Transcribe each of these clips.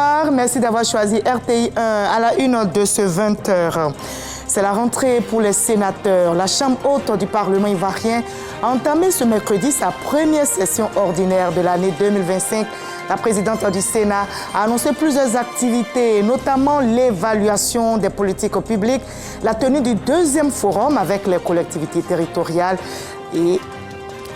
Bonsoir, merci d'avoir choisi RTI 1 à la une de ce 20h. C'est la rentrée pour les sénateurs. La Chambre haute du Parlement ivoirien a entamé ce mercredi sa première session ordinaire de l'année 2025. La présidente du Sénat a annoncé plusieurs activités, notamment l'évaluation des politiques publiques, la tenue du deuxième forum avec les collectivités territoriales et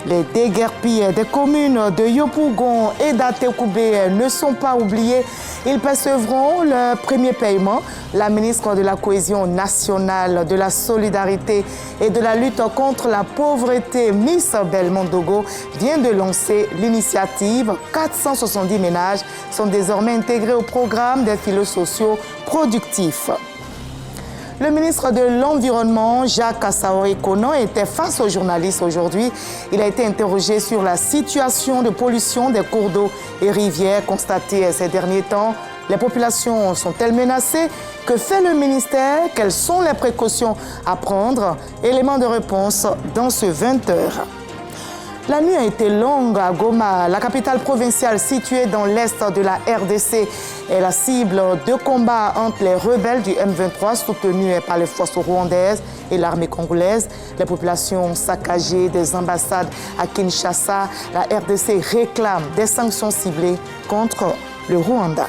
les déguerpillés des communes de Yopougon et d'Atekoubé ne sont pas oubliés. Ils percevront leur premier paiement. La ministre de la Cohésion nationale, de la Solidarité et de la lutte contre la pauvreté, Miss Belmondogo, vient de lancer l'initiative. 470 ménages sont désormais intégrés au programme des filets sociaux productifs. Le ministre de l'Environnement, Jacques Assaoui-Konan, était face aux journalistes aujourd'hui. Il a été interrogé sur la situation de pollution des cours d'eau et rivières constatée ces derniers temps. Les populations sont-elles menacées? Que fait le ministère? Quelles sont les précautions à prendre? Éléments de réponse dans ce 20h. La nuit a été longue à Goma, la capitale provinciale située dans l'est de la RDC, est la cible de combat entre les rebelles du M23 soutenus par les forces rwandaises et l'armée congolaise. Les populations saccagées des ambassades à Kinshasa, la RDC réclame des sanctions ciblées contre le Rwanda.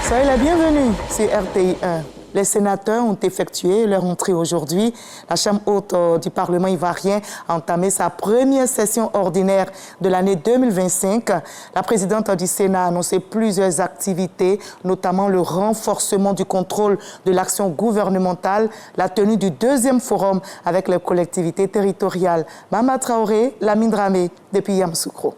Soyez la bienvenue, c'est RTI 1. Les sénateurs ont effectué leur entrée aujourd'hui. La Chambre haute du Parlement ivoirien a entamé sa première session ordinaire de l'année 2025. La présidente du Sénat a annoncé plusieurs activités, notamment le renforcement du contrôle de l'action gouvernementale, la tenue du deuxième forum avec les collectivités territoriales. Mama Traoré, Lamine Dramé, depuis Yamoussoukro.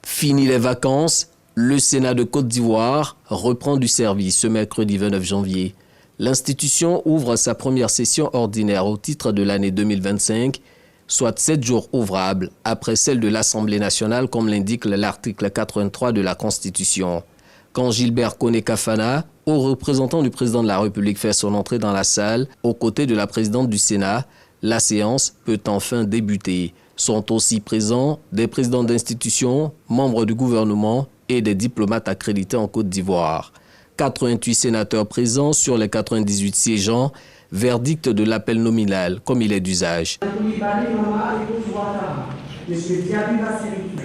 Fini les vacances. Le Sénat de Côte d'Ivoire reprend du service ce mercredi 29 janvier. L'institution ouvre sa première session ordinaire au titre de l'année 2025, soit 7 jours ouvrables, après celle de l'Assemblée nationale, comme l'indique l'article 83 de la Constitution. Quand Gilbert Koné-Kafana, haut représentant du président de la République, fait son entrée dans la salle, aux côtés de la présidente du Sénat, la séance peut enfin débuter. Sont aussi présents des présidents d'institutions, membres du gouvernement et des diplomates accrédités en Côte d'Ivoire. 88 sénateurs présents sur les 98 siégeants, verdict de l'appel nominal, comme il est d'usage.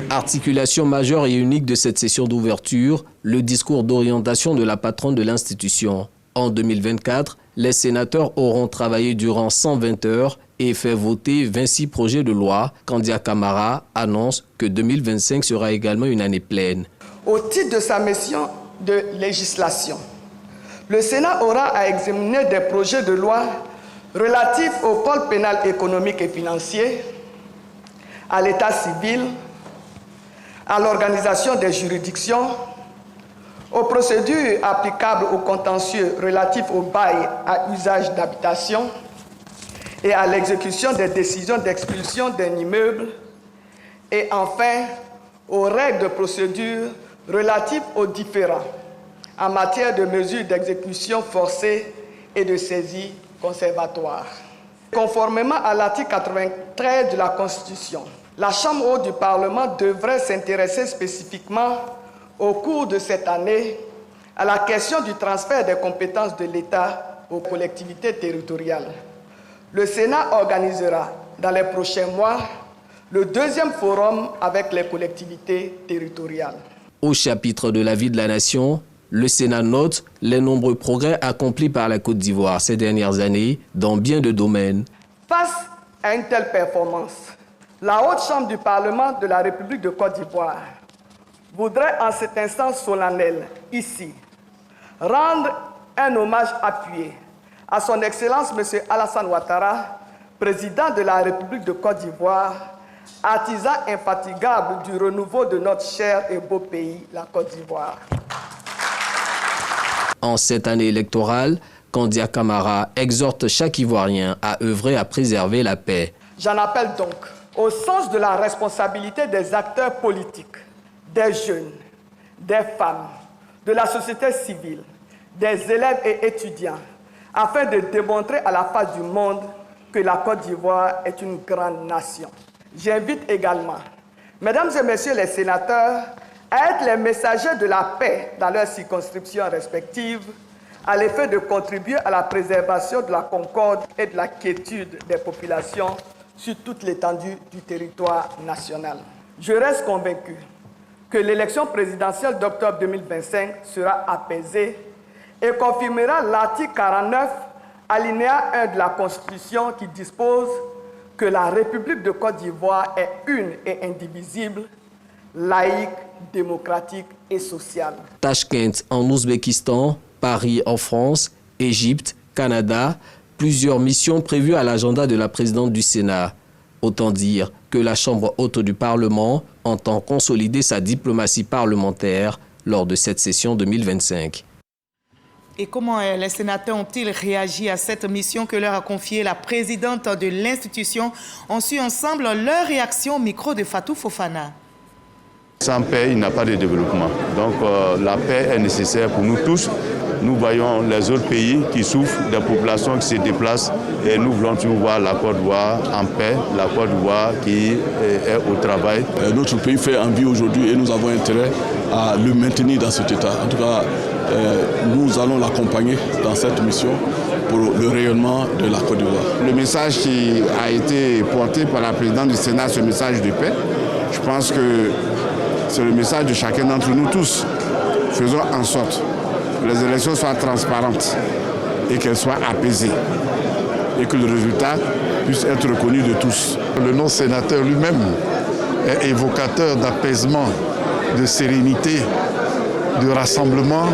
Articulation majeure et unique de cette session d'ouverture, le discours d'orientation de la patronne de l'institution. En 2024, les sénateurs auront travaillé durant 120 heures et fait voter 26 projets de loi. Kandia Camara annonce que 2025 sera également une année pleine. Au titre de sa mission de législation, le Sénat aura à examiner des projets de loi relatifs au pôle pénal économique et financier, à l'état civil, à l'organisation des juridictions, aux procédures applicables aux contentieux relatifs au bail à usage d'habitation et à l'exécution des décisions d'expulsion d'un immeuble, et enfin aux règles de procédure relatives aux différends en matière de mesures d'exécution forcée et de saisie conservatoire. Conformément à l'article 93 de la Constitution, la Chambre haute du Parlement devrait s'intéresser spécifiquement au cours de cette année à la question du transfert des compétences de l'État aux collectivités territoriales. Le Sénat organisera dans les prochains mois le deuxième forum avec les collectivités territoriales. Au chapitre de la vie de la nation, le Sénat note les nombreux progrès accomplis par la Côte d'Ivoire ces dernières années dans bien de domaines. Face à une telle performance, la Haute Chambre du Parlement de la République de Côte d'Ivoire voudrait en cet instant solennel, ici, rendre un hommage appuyé à son Excellence M. Alassane Ouattara, président de la République de Côte d'Ivoire, artisan infatigable du renouveau de notre cher et beau pays, la Côte d'Ivoire. En cette année électorale, Kandia Camara exhorte chaque Ivoirien à œuvrer à préserver la paix. J'en appelle donc au sens de la responsabilité des acteurs politiques, des jeunes, des femmes, de la société civile, des élèves et étudiants, afin de démontrer à la face du monde que la Côte d'Ivoire est une grande nation. J'invite également Mesdames et messieurs les sénateurs, à être les messagers de la paix dans leurs circonscriptions respectives, à l'effet de contribuer à la préservation de la concorde et de la quiétude des populations sur toute l'étendue du territoire national. Je reste convaincu que l'élection présidentielle d'octobre 2025 sera apaisée et confirmera l'article 49, alinéa 1 de la Constitution qui dispose que la République de Côte d'Ivoire est une et indivisible, laïque, démocratique et sociale. Tachkent en Ouzbékistan, Paris en France, Égypte, Canada, plusieurs missions prévues à l'agenda de la présidente du Sénat. Autant dire que la Chambre haute du Parlement entend consolider sa diplomatie parlementaire lors de cette session 2025. Et comment les sénateurs ont-ils réagi à cette mission que leur a confiée la présidente de l'institution? On suit ensemble leur réaction au micro de Fatou Fofana. Sans paix, il n'y a pas de développement. Donc la paix est nécessaire pour nous tous. Nous voyons les autres pays qui souffrent, des populations qui se déplacent et nous voulons toujours voir la Côte d'Ivoire en paix, la Côte d'Ivoire qui est au travail. Notre pays fait envie aujourd'hui et nous avons intérêt à le maintenir dans cet état. En tout cas, nous allons l'accompagner dans cette mission pour le rayonnement de la Côte d'Ivoire. Le message qui a été porté par la présidente du Sénat, ce message de paix, je pense que c'est le message de chacun d'entre nous tous. Faisons en sorte que les élections soient transparentes et qu'elles soient apaisées et que le résultat puisse être reconnu de tous. Le non-sénateur lui-même est évocateur d'apaisement, de sérénité, de rassemblement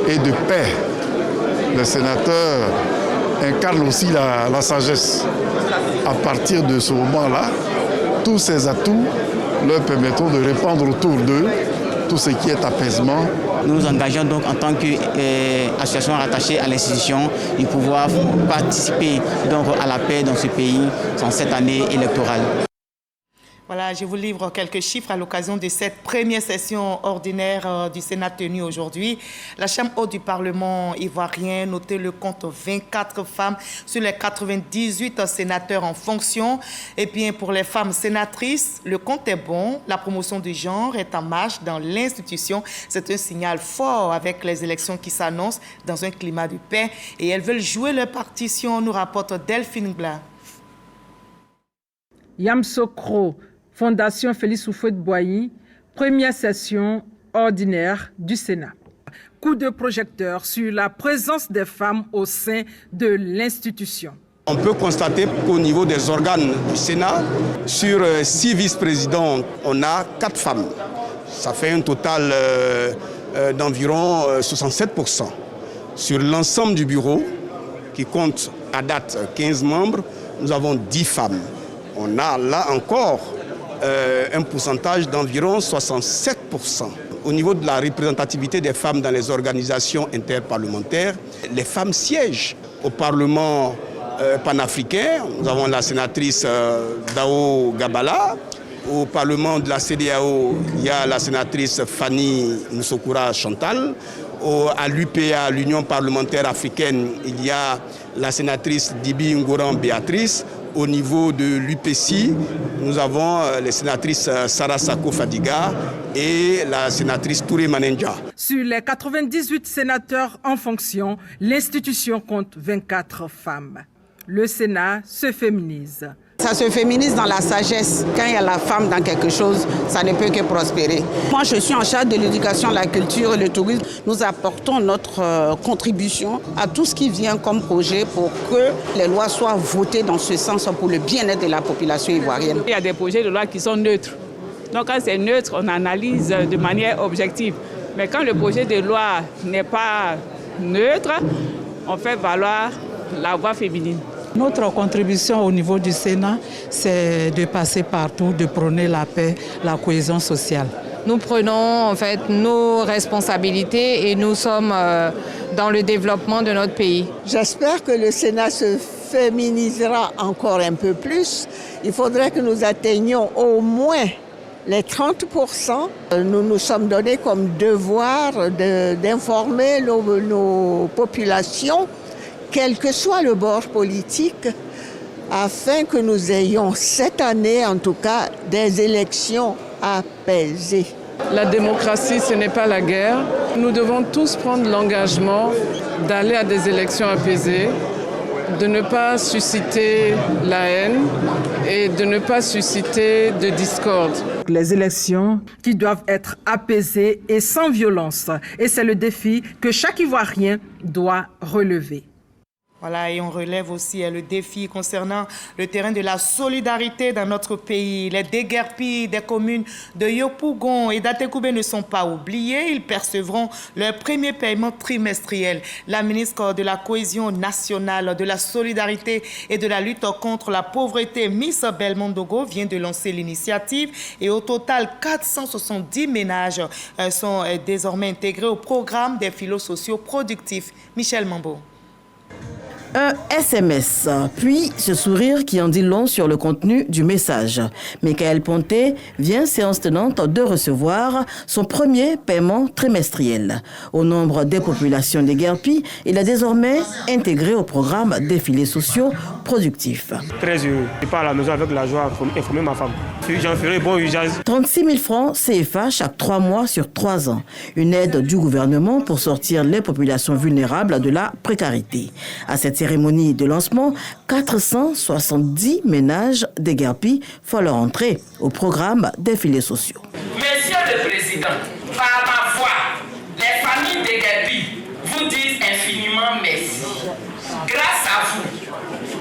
et de paix. Le sénateur incarne aussi la sagesse. À partir de ce moment-là, tous ces atouts leur permettront de répandre autour d'eux tout ce qui est apaisement. Nous nous engageons donc en tant qu'association rattachée à l'institution de pouvoir participer donc à la paix dans ce pays dans cette année électorale. Voilà, je vous livre quelques chiffres à l'occasion de cette première session ordinaire du Sénat tenue aujourd'hui. La Chambre haute du Parlement ivoirien notait le compte 24 femmes sur les 98 sénateurs en fonction. Et bien pour les femmes sénatrices, le compte est bon. La promotion du genre est en marche dans l'institution. C'est un signal fort avec les élections qui s'annoncent dans un climat de paix. Et elles veulent jouer leur partition, nous rapporte Delphine Gla. Yamsokro, Fondation Félix Houphouët-Boigny, première session ordinaire du Sénat. Coup de projecteur sur la présence des femmes au sein de l'institution. On peut constater qu'au niveau des organes du Sénat, sur 6 vice-présidents, on a 4 femmes. Ça fait un total d'environ 67%. Sur l'ensemble du bureau, qui compte à date 15 membres, nous avons 10 femmes. On a là encore un pourcentage d'environ 67%. Au niveau de la représentativité des femmes dans les organisations interparlementaires, les femmes siègent au Parlement panafricain. Nous avons la sénatrice Dao Gabala. Au Parlement de la CEDEAO, il y a la sénatrice Fanny Nsokura Chantal. À l'UPA, l'Union parlementaire africaine, il y a la sénatrice Dibi Ngoran Béatrice. Au niveau de l'UPC, nous avons les sénatrices Sarah Sako Fadiga et la sénatrice Touré Manenja. Sur les 98 sénateurs en fonction, l'institution compte 24 femmes. Le Sénat se féminise. Ça se féminise dans la sagesse. Quand il y a la femme dans quelque chose, ça ne peut que prospérer. Moi, je suis en charge de l'éducation, la culture et le tourisme. Nous apportons notre contribution à tout ce qui vient comme projet pour que les lois soient votées dans ce sens pour le bien-être de la population ivoirienne. Il y a des projets de loi qui sont neutres. Donc quand c'est neutre, on analyse de manière objective. Mais quand le projet de loi n'est pas neutre, on fait valoir la voix féminine. Notre contribution au niveau du Sénat, c'est de passer partout, de prôner la paix, la cohésion sociale. Nous prenons en fait nos responsabilités et nous sommes dans le développement de notre pays. J'espère que le Sénat se féminisera encore un peu plus. Il faudrait que nous atteignions au moins les 30%. Nous nous sommes donnés comme devoir d'informer nos populations, quel que soit le bord politique, afin que nous ayons cette année, en tout cas, des élections apaisées. La démocratie, ce n'est pas la guerre. Nous devons tous prendre l'engagement d'aller à des élections apaisées, de ne pas susciter la haine et de ne pas susciter de discorde. Les élections qui doivent être apaisées et sans violence. Et c'est le défi que chaque Ivoirien doit relever. Voilà, et on relève aussi le défi concernant le terrain de la solidarité dans notre pays. Les déguerpis des communes de Yopougon et d'Atekoubé ne sont pas oubliés. Ils percevront leur premier paiement trimestriel. La ministre de la Cohésion nationale, de la solidarité et de la lutte contre la pauvreté, Miss Belmondogo, vient de lancer l'initiative. Et au total, 470 ménages sont désormais intégrés au programme des filets sociaux productifs. Michel Mambo. Un SMS, puis ce sourire qui en dit long sur le contenu du message. Michael Ponté vient, séance tenante, de recevoir son premier paiement trimestriel. Au nombre des populations déguerpies, il est désormais intégré au programme des filets sociaux productifs. Très heureux. Je pars à la maison avec la joie, informer ma femme. J'en ferai bon usage. 36 000 francs CFA chaque 3 mois sur 3 ans. Une aide du gouvernement pour sortir les populations vulnérables de la précarité. À cette cérémonie de lancement, 470 ménages déguerpis font leur entrée au programme des filets sociaux. Monsieur le Président, par ma voix, les familles déguerpies vous disent infiniment merci. Grâce à vous,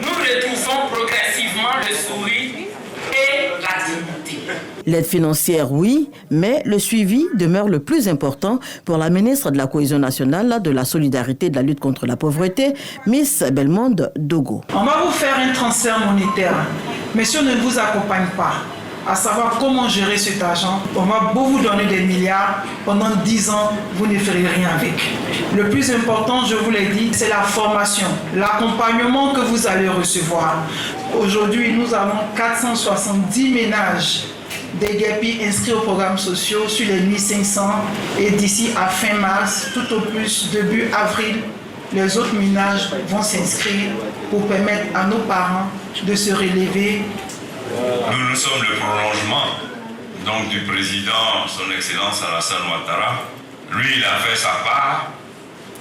nous retrouvons progressivement le sourire et la dignité. L'aide financière, oui, mais le suivi demeure le plus important pour la ministre de la Cohésion nationale, de la solidarité et de la lutte contre la pauvreté, Miss Belmondogo. On va vous faire un transfert monétaire, mais si on ne vous accompagne pas, à savoir comment gérer cet argent, on va beau vous donner des milliards, pendant 10 ans, vous ne ferez rien avec. Le plus important, je vous l'ai dit, c'est la formation, l'accompagnement que vous allez recevoir. Aujourd'hui, nous avons 470 ménages déguerpis inscrits aux programmes sociaux sur les 1500 et d'ici à fin mars, tout au plus début avril, les autres ménages vont s'inscrire pour permettre à nos parents de se relever. Nous sommes le prolongement donc, du président, son Excellence Alassane Ouattara. Lui, il a fait sa part.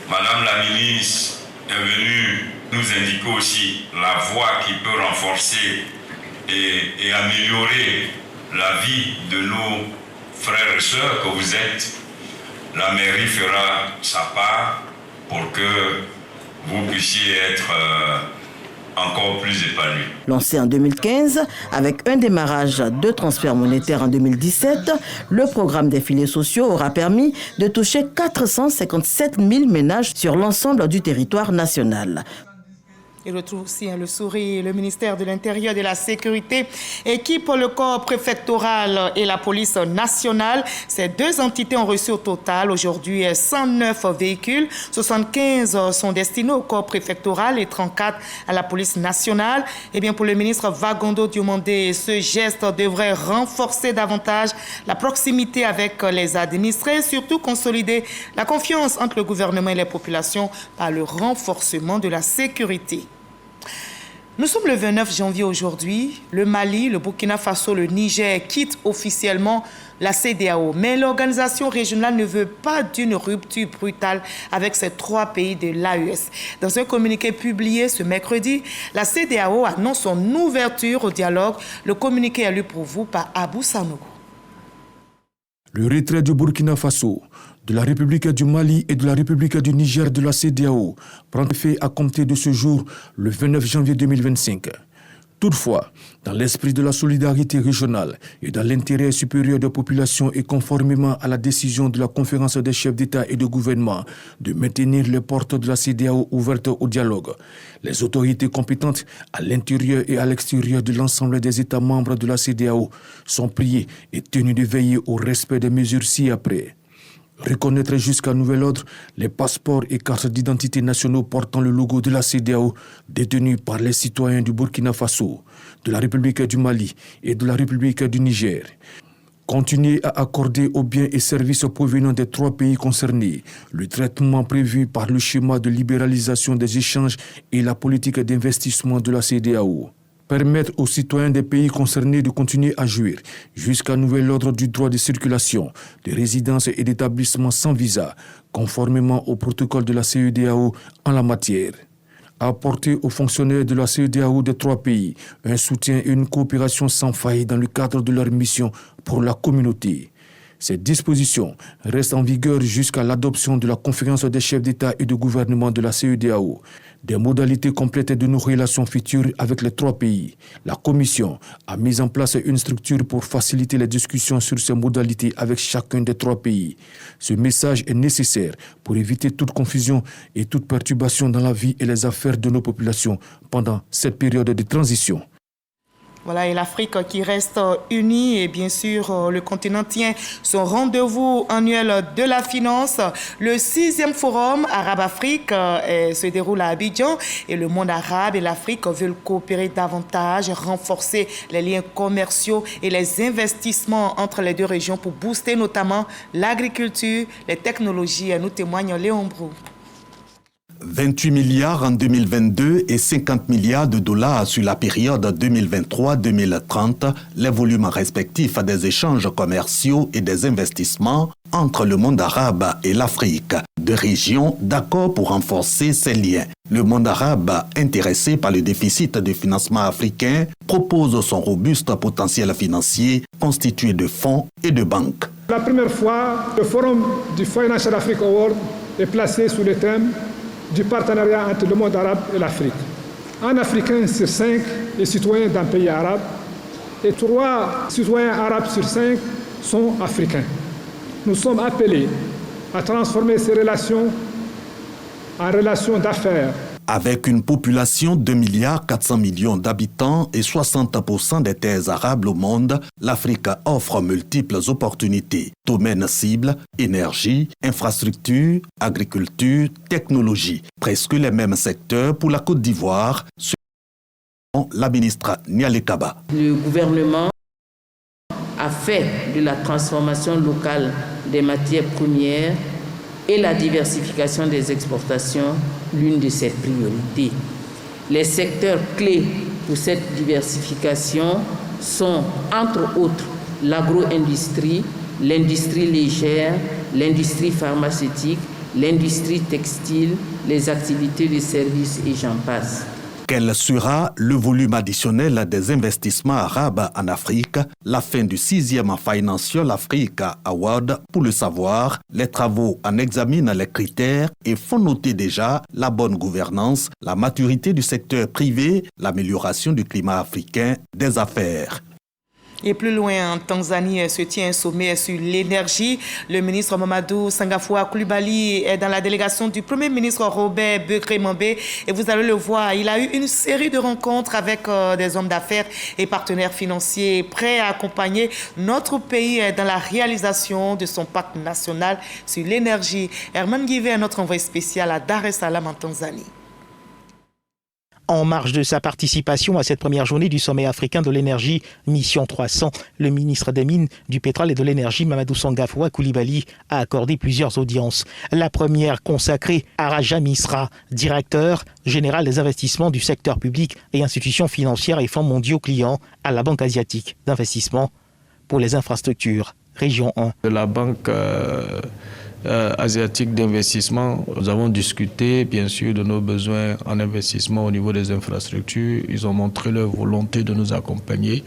Madame la ministre est venue nous indiquer aussi la voie qui peut renforcer et améliorer la vie de nos frères et sœurs que vous êtes. La mairie fera sa part pour que vous puissiez être encore plus épanoui. Lancé en 2015, avec un démarrage de transfert monétaire en 2017, le programme des filets sociaux aura permis de toucher 457 000 ménages sur l'ensemble du territoire national. Il retrouve aussi le sourire. Le ministère de l'Intérieur et de la Sécurité équipe le corps préfectoral et la police nationale. Ces deux entités ont reçu au total aujourd'hui 109 véhicules. 75 sont destinés au corps préfectoral et 34 à la police nationale. Et bien pour le ministre Vagondo Diomandé, ce geste devrait renforcer davantage la proximité avec les administrés, surtout consolider la confiance entre le gouvernement et les populations par le renforcement de la sécurité. Nous sommes le 29 janvier aujourd'hui. Le Mali, le Burkina Faso, le Niger quittent officiellement la CEDEAO. Mais l'organisation régionale ne veut pas d'une rupture brutale avec ces trois pays de l'AES. Dans un communiqué publié ce mercredi, la CEDEAO annonce son ouverture au dialogue. Le communiqué est lu pour vous par Abou Sanogo. Le retrait du Burkina Faso, de la République du Mali et de la République du Niger de la CEDEAO prend effet à compter de ce jour, le 29 janvier 2025. Toutefois, dans l'esprit de la solidarité régionale et dans l'intérêt supérieur des populations et conformément à la décision de la conférence des chefs d'État et de gouvernement de maintenir les portes de la CEDEAO ouvertes au dialogue, les autorités compétentes à l'intérieur et à l'extérieur de l'ensemble des États membres de la CEDEAO sont priées et tenues de veiller au respect des mesures ci-après. Reconnaître jusqu'à nouvel ordre les passeports et cartes d'identité nationaux portant le logo de la CEDEAO détenus par les citoyens du Burkina Faso, de la République du Mali et de la République du Niger. Continuer à accorder aux biens et services provenant des trois pays concernés le traitement prévu par le schéma de libéralisation des échanges et la politique d'investissement de la CEDEAO. permettre aux citoyens des pays concernés de continuer à jouir jusqu'à nouvel ordre du droit de circulation, de résidence et d'établissement sans visa, conformément au protocole de la CEDEAO en la matière. Apporter aux fonctionnaires de la CEDEAO des 3 pays un soutien et une coopération sans faille dans le cadre de leur mission pour la communauté. Cette disposition reste en vigueur jusqu'à l'adoption de la conférence des chefs d'État et de gouvernement de la CEDEAO. Des modalités complètes de nos relations futures avec les 3 pays. La Commission a mis en place une structure pour faciliter les discussions sur ces modalités avec chacun des 3 pays. Ce message est nécessaire pour éviter toute confusion et toute perturbation dans la vie et les affaires de nos populations pendant cette période de transition. Voilà, et l'Afrique qui reste unie et bien sûr le continent tient son rendez-vous annuel de la finance. Le 6e forum Arabe-Afrique se déroule à Abidjan et le monde arabe et l'Afrique veulent coopérer davantage, renforcer les liens commerciaux et les investissements entre les 2 régions pour booster notamment l'agriculture, les technologies, nous témoigne Léon Brou. 28 milliards en 2022 et 50 milliards de dollars sur la période 2023-2030, les volumes respectifs des échanges commerciaux et des investissements entre le monde arabe et l'Afrique. 2 régions d'accord pour renforcer ces liens. Le monde arabe, intéressé par le déficit de financement africain, propose son robuste potentiel financier constitué de fonds et de banques. La première fois, le forum du Financial Africa Award est placé sous le thème du partenariat entre le monde arabe et l'Afrique. Un Africain sur 5 est citoyen d'un pays arabe et 3 citoyens arabes sur 5 sont africains. Nous sommes appelés à transformer ces relations en relations d'affaires. Avec une population de 2,4 milliards d'habitants et 60% des terres arables au monde, l'Afrique offre multiples opportunités. Domaines cibles, énergie, infrastructure, agriculture, technologie. Presque les mêmes secteurs pour la Côte d'Ivoire, selon la ministre Niale Kaba. Le gouvernement a fait de la transformation locale des matières premières et la diversification des exportations l'une de ses priorités. Les secteurs clés pour cette diversification sont, entre autres, l'agro-industrie, l'industrie légère, l'industrie pharmaceutique, l'industrie textile, les activités de services et j'en passe. Quel sera le volume additionnel des investissements arabes en Afrique? La fin du 6e Financial Africa Award, pour le savoir, les travaux en examinent les critères et font noter déjà la bonne gouvernance, la maturité du secteur privé, l'amélioration du climat africain des affaires. Et plus loin, en Tanzanie, se tient un sommet sur l'énergie. Le ministre Mamadou Sangafoua Coulibaly est dans la délégation du Premier ministre Robert Begré-Mambé. Et vous allez le voir, il a eu une série de rencontres avec des hommes d'affaires et partenaires financiers prêts à accompagner notre pays dans la réalisation de son pacte national sur l'énergie. Herman Guivet est notre envoyé spécial à Dar es Salaam en Tanzanie. En marge de sa participation à cette première journée du sommet africain de l'énergie, Mission 300, le ministre des Mines, du Pétrole et de l'Énergie, Mamadou Sangafoua Coulibaly, a accordé plusieurs audiences. La première consacrée à Raja Misra, directeur général des investissements du secteur public et institutions financières et fonds mondiaux clients à la Banque asiatique d'investissement pour les infrastructures, région 1. De la Banque asiatique d'investissement. Nous avons discuté bien sûr de nos besoins en investissement au niveau des infrastructures. Ils ont montré leur volonté de nous accompagner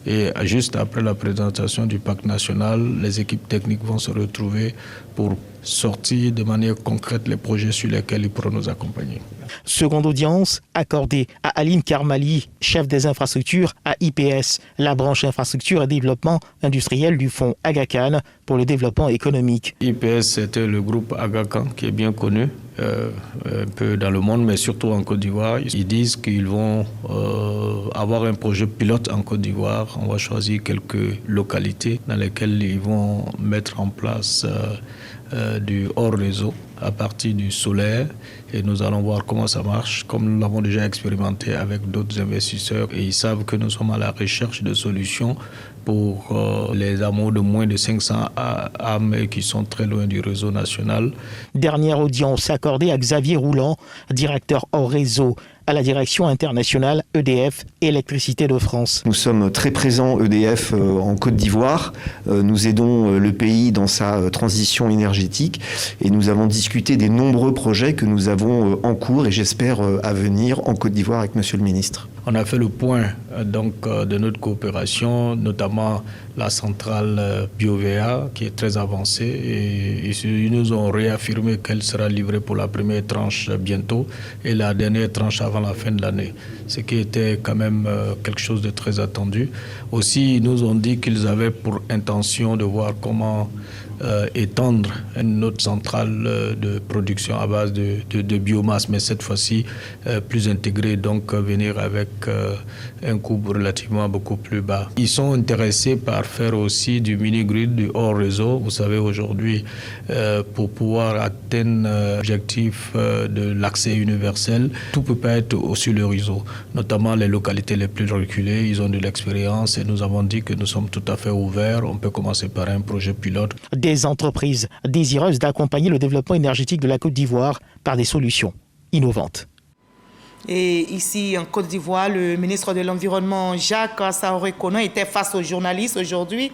et juste après la présentation du pacte national, les équipes techniques vont se retrouver pour sortir de manière concrète les projets sur lesquels ils pourront nous accompagner. Seconde audience accordée à Alim Karmali, chef des infrastructures à IPS, la branche infrastructure et développement industriel du fonds Aga Khan pour le développement économique. IPS, c'était le groupe Aga Khan qui est bien connu un peu dans le monde, mais surtout en Côte d'Ivoire. Ils disent qu'ils vont avoir un projet pilote en Côte d'Ivoire. On va choisir quelques localités dans lesquelles ils vont mettre en place du hors-réseau à partir du solaire et nous allons voir comment ça marche, comme nous l'avons déjà expérimenté avec d'autres investisseurs et ils savent que nous sommes à la recherche de solutions pour les hameaux de moins de 500 âmes et qui sont très loin du réseau national. Dernière audience accordée à Xavier Roulant, directeur hors réseau à la direction internationale EDF, Électricité de France. Nous sommes très présents, EDF, en Côte d'Ivoire. Nous aidons le pays dans sa transition énergétique et nous avons discuté des nombreux projets que nous avons en cours et j'espère à venir en Côte d'Ivoire avec Monsieur le ministre. On a fait le point de notre coopération, notamment la centrale BioVA qui est très avancée et ils nous ont réaffirmé qu'elle sera livrée pour la première tranche bientôt et la dernière tranche avant la fin de l'année, ce qui était quand même quelque chose de très attendu. Aussi, ils nous ont dit qu'ils avaient pour intention de voir comment étendre une autre centrale de production à base de biomasse, mais cette fois-ci plus intégrée, donc venir avec un coût relativement beaucoup plus bas. Ils sont intéressés par faire aussi du mini-grid, du hors-réseau. Vous savez, aujourd'hui, pour pouvoir atteindre l'objectif de l'accès universel, tout ne peut pas être sur le réseau, notamment les localités les plus reculées. Ils ont de l'expérience et nous avons dit que nous sommes tout à fait ouverts. On peut commencer par un projet pilote. Des entreprises désireuses d'accompagner le développement énergétique de la Côte d'Ivoire par des solutions innovantes. Et ici, en Côte d'Ivoire, le ministre de l'Environnement, Jacques Assaoré-Konan, était face aux journalistes aujourd'hui.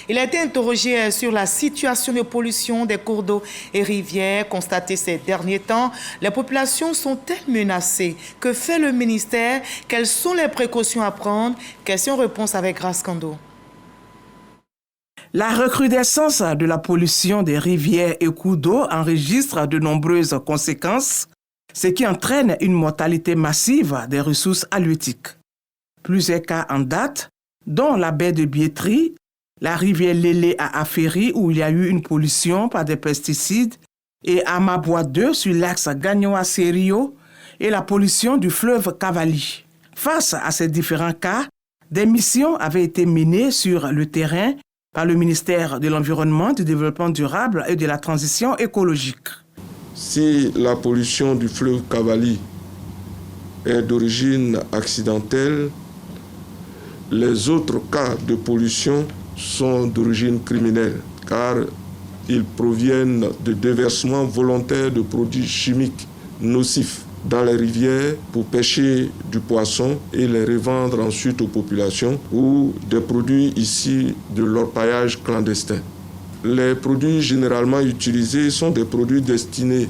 Il a été interrogé sur la situation de pollution des cours d'eau et rivières constatée ces derniers temps. Les populations sont-elles menacées? Que fait le ministère? Quelles sont les précautions à prendre? Question-réponse avec Grace Kando. La recrudescence de la pollution des rivières et cours d'eau enregistre de nombreuses conséquences, ce qui entraîne une mortalité massive des ressources halieutiques. Plusieurs cas en date, dont la baie de Biétry, la rivière Lélé à Aféry où il y a eu une pollution par des pesticides, et Amabois 2 sur l'axe Gagnoa-Serio et la pollution du fleuve Cavali. Face à ces différents cas, des missions avaient été menées sur le terrain par le ministère de l'Environnement, du Développement durable et de la Transition écologique. Si la pollution du fleuve Cavali est d'origine accidentelle, les autres cas de pollution sont d'origine criminelle, car ils proviennent de déversements volontaires de produits chimiques nocifs dans les rivières pour pêcher du poisson et les revendre ensuite aux populations ou des produits issus de l'orpaillage clandestin. Les produits généralement utilisés sont des produits destinés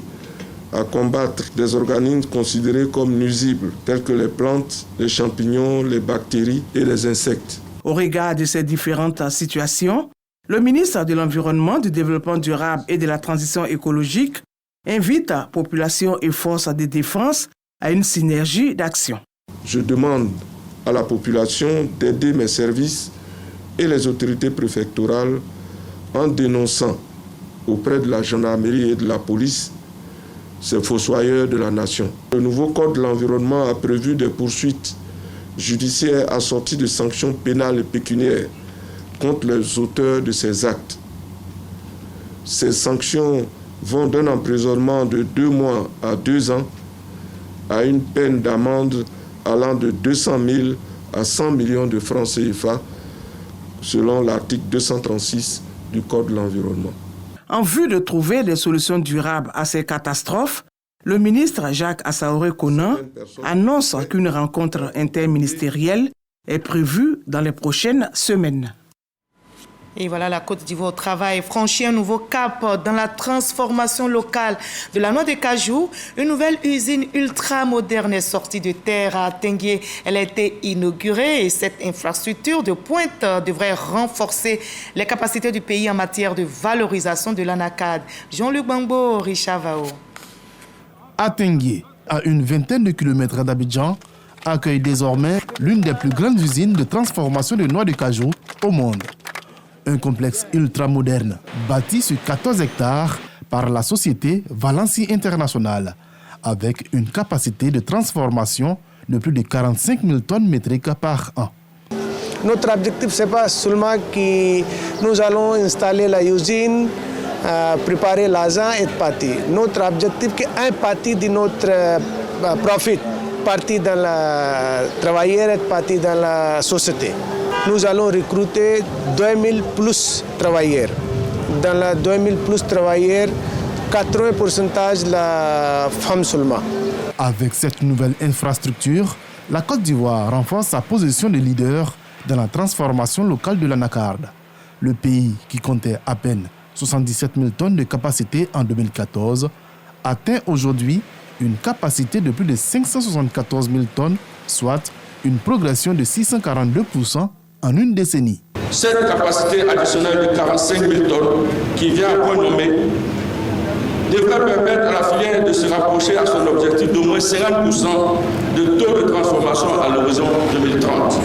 à combattre des organismes considérés comme nuisibles, tels que les plantes, les champignons, les bactéries et les insectes. Au regard de ces différentes situations, le ministre de l'Environnement, du Développement durable et de la Transition écologique invite population et forces de défense à une synergie d'action. Je demande à la population d'aider mes services et les autorités préfectorales en dénonçant auprès de la gendarmerie et de la police ces fossoyeurs de la nation. Le nouveau code de l'environnement a prévu des poursuites judiciaires assorties de sanctions pénales et pécuniaires contre les auteurs de ces actes. Ces sanctions vont d'un emprisonnement de 2 mois à 2 ans à une peine d'amende allant de 200 000 à 100 millions de francs CFA selon l'article 236 du Code de l'environnement. En vue de trouver des solutions durables à ces catastrophes, le ministre Jacques Assaoré-Konan annonce qu'une rencontre interministérielle est prévue dans les prochaines semaines. Et voilà, la Côte d'Ivoire travaille, franchit un nouveau cap dans la transformation locale de la noix de cajou. Une nouvelle usine ultra moderne est sortie de terre à Tinguié. Elle a été inaugurée et cette infrastructure de pointe devrait renforcer les capacités du pays en matière de valorisation de l'anacade. Jean-Luc Bangbo, Richard Vao. À Tinguié, à une vingtaine de kilomètres d'Abidjan, accueille désormais l'une des plus grandes usines de transformation de noix de cajou au monde. Un complexe ultramoderne bâti sur 14 hectares par la société Valency International, avec une capacité de transformation de plus de 45 000 tonnes métriques par an. Notre objectif, ce n'est pas seulement que nous allons installer la usine, préparer l'argent et partir. Notre objectif, c'est qu'une partie de notre profit, partie dans la travailleur et partie dans la société. nous allons recruter 2000 plus travailleurs. Dans la 2000 plus travailleurs, 80% la femme seulement. Avec cette nouvelle infrastructure, la Côte d'Ivoire renforce sa position de leader dans la transformation locale de l'anacarde. Le pays, qui comptait à peine 77 000 tonnes de capacité en 2014, atteint aujourd'hui une capacité de plus de 574 000 tonnes, soit une progression de 642% en une décennie. Cette capacité additionnelle de 45 000 tonnes qui vient à point nommé devrait permettre à la filière de se rapprocher à son objectif d'au moins 50% de taux de transformation à l'horizon 2030,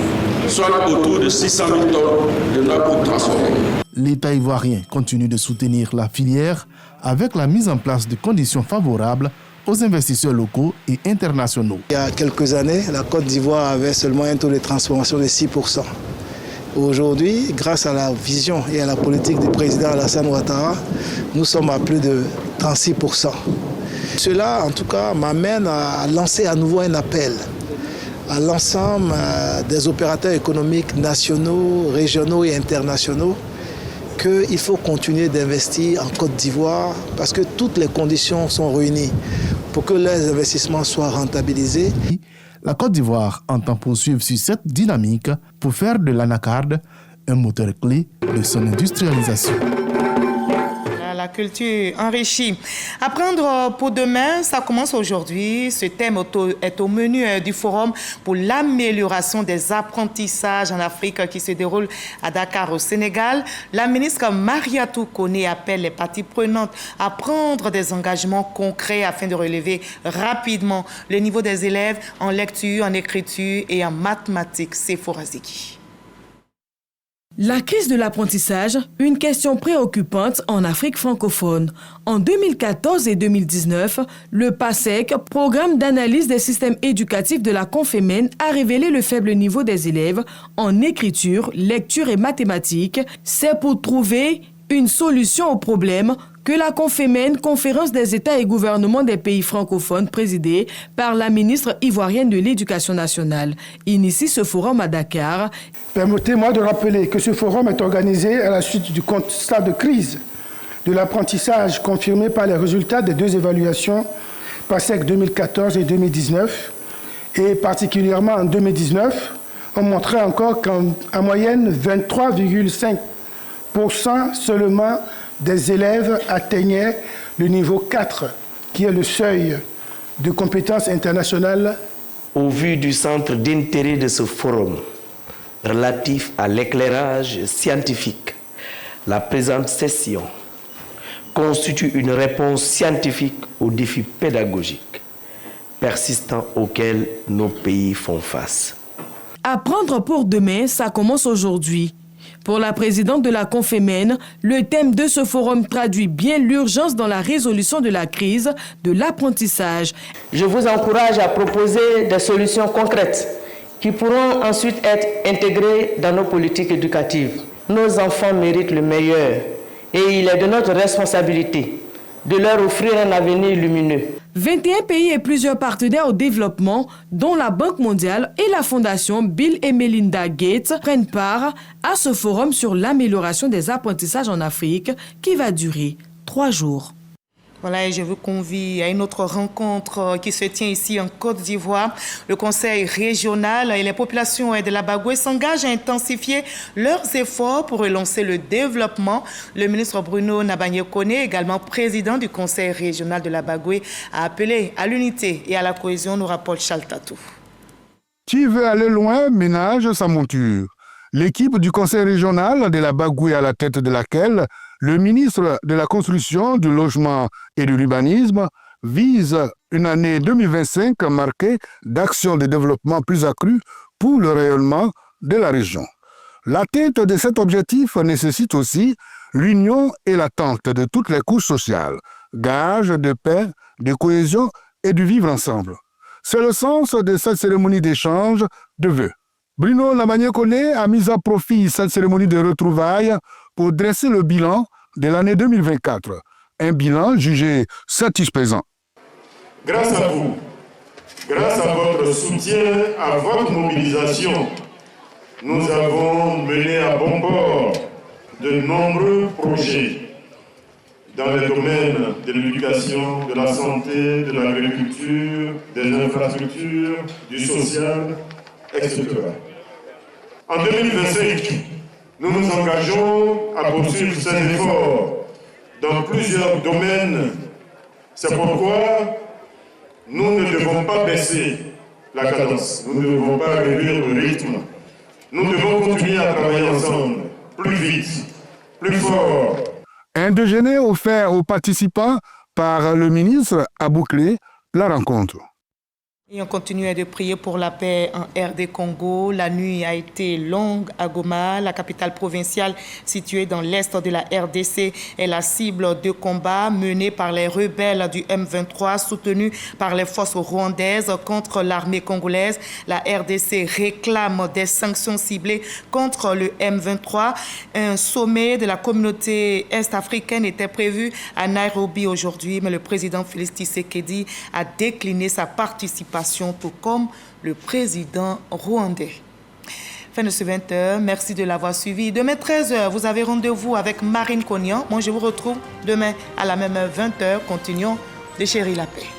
soit autour de 600 000 tonnes de noix pour transformer. L'État ivoirien continue de soutenir la filière avec la mise en place de conditions favorables aux investisseurs locaux et internationaux. Il y a quelques années, la Côte d'Ivoire avait seulement un taux de transformation de 6%. Aujourd'hui, grâce à la vision et à la politique du président Alassane Ouattara, nous sommes à plus de 36%. Cela, en tout cas, m'amène à lancer à nouveau un appel à l'ensemble des opérateurs économiques nationaux, régionaux et internationaux qu'il faut continuer d'investir en Côte d'Ivoire parce que toutes les conditions sont réunies pour que les investissements soient rentabilisés. La Côte d'Ivoire entend poursuivre sur cette dynamique pour faire de l'anacarde un moteur clé de son industrialisation. La culture enrichie. Apprendre pour demain, ça commence aujourd'hui. Ce thème est au menu du forum pour l'amélioration des apprentissages en Afrique qui se déroule à Dakar au Sénégal. La ministre Mariatou Koné appelle les parties prenantes à prendre des engagements concrets afin de relever rapidement le niveau des élèves en lecture, en écriture et en mathématiques. C'est Foraziki. La crise de l'apprentissage, une question préoccupante en Afrique francophone. En 2014 et 2019, le PASEC, Programme d'analyse des systèmes éducatifs de la Confémène, a révélé le faible niveau des élèves en écriture, lecture et mathématiques. C'est pour trouver une solution au problème que la Confémène, Conférence des États et gouvernements des pays francophones, présidée par la ministre ivoirienne de l'Éducation nationale, initie ce forum à Dakar. Permettez-moi de rappeler que ce forum est organisé à la suite du constat de crise de l'apprentissage confirmé par les résultats des deux évaluations PASEC 2014 et 2019, et particulièrement en 2019, on montrait encore qu'en moyenne 23,5% seulement des élèves atteignaient le niveau 4, qui est le seuil de compétences internationales. Au vu du centre d'intérêt de ce forum relatif à l'éclairage scientifique, la présente session constitue une réponse scientifique aux défis pédagogiques persistants auxquels nos pays font face. Apprendre pour demain, ça commence aujourd'hui. Pour la présidente de la Confémène, le thème de ce forum traduit bien l'urgence dans la résolution de la crise de l'apprentissage. Je vous encourage à proposer des solutions concrètes qui pourront ensuite être intégrées dans nos politiques éducatives. Nos enfants méritent le meilleur et il est de notre responsabilité de leur offrir un avenir lumineux. 21 pays et plusieurs partenaires au développement, dont la Banque mondiale et la Fondation Bill et Melinda Gates, prennent part à ce forum sur l'amélioration des apprentissages en Afrique qui va durer 3 jours. Voilà, et je vous convie à une autre rencontre qui se tient ici en Côte d'Ivoire. Le conseil régional et les populations de la Bagoué s'engagent à intensifier leurs efforts pour relancer le développement. Le ministre Bruno Nabagné-Koné, également président du conseil régional de la Bagoué, a appelé à l'unité et à la cohésion, nous rapporte Chaltatou. Qui veut aller loin ménage sa monture. L'équipe du conseil régional de la Bagoué, à la tête de laquelle le ministre de la Construction, du Logement et de l'Urbanisme vise une année 2025 marquée d'actions de développement plus accrues pour le rayonnement de la région. L'atteinte de cet objectif nécessite aussi l'union et l'attente de toutes les couches sociales, gage de paix, de cohésion et du vivre ensemble. C'est le sens de cette cérémonie d'échange de vœux. Bruno Nabagné-Koné a mis à profit cette cérémonie de retrouvailles pour dresser le bilan de l'année 2024. Un bilan jugé satisfaisant. Grâce à vous, grâce à votre soutien, à votre mobilisation, nous avons mené à bon port de nombreux projets dans les domaines de l'éducation, de la santé, de l'agriculture, des infrastructures, du social, etc. En 2025, nous nous engageons à poursuivre ces efforts dans plusieurs domaines. C'est pourquoi nous ne devons pas baisser la cadence, nous ne devons pas réduire le rythme. Nous devons continuer à travailler ensemble, plus vite, plus fort. Un déjeuner offert aux participants par le ministre a bouclé la rencontre. Et on continue de prier pour la paix en RD Congo. La nuit a été longue à Goma, la capitale provinciale située dans l'est de la RDC, est la cible de combats menés par les rebelles du M23 soutenus par les forces rwandaises contre l'armée congolaise. La RDC réclame des sanctions ciblées contre le M23. Un sommet de la communauté est-africaine était prévu à Nairobi aujourd'hui, mais le président Félix Tshisekedi a décliné sa participation, tout comme le président rwandais. Fin de ce 20h, merci de l'avoir suivi. Demain 13h, vous avez rendez-vous avec Marine Cognan. Moi, je vous retrouve demain à la même 20h. Continuons de chérir la paix.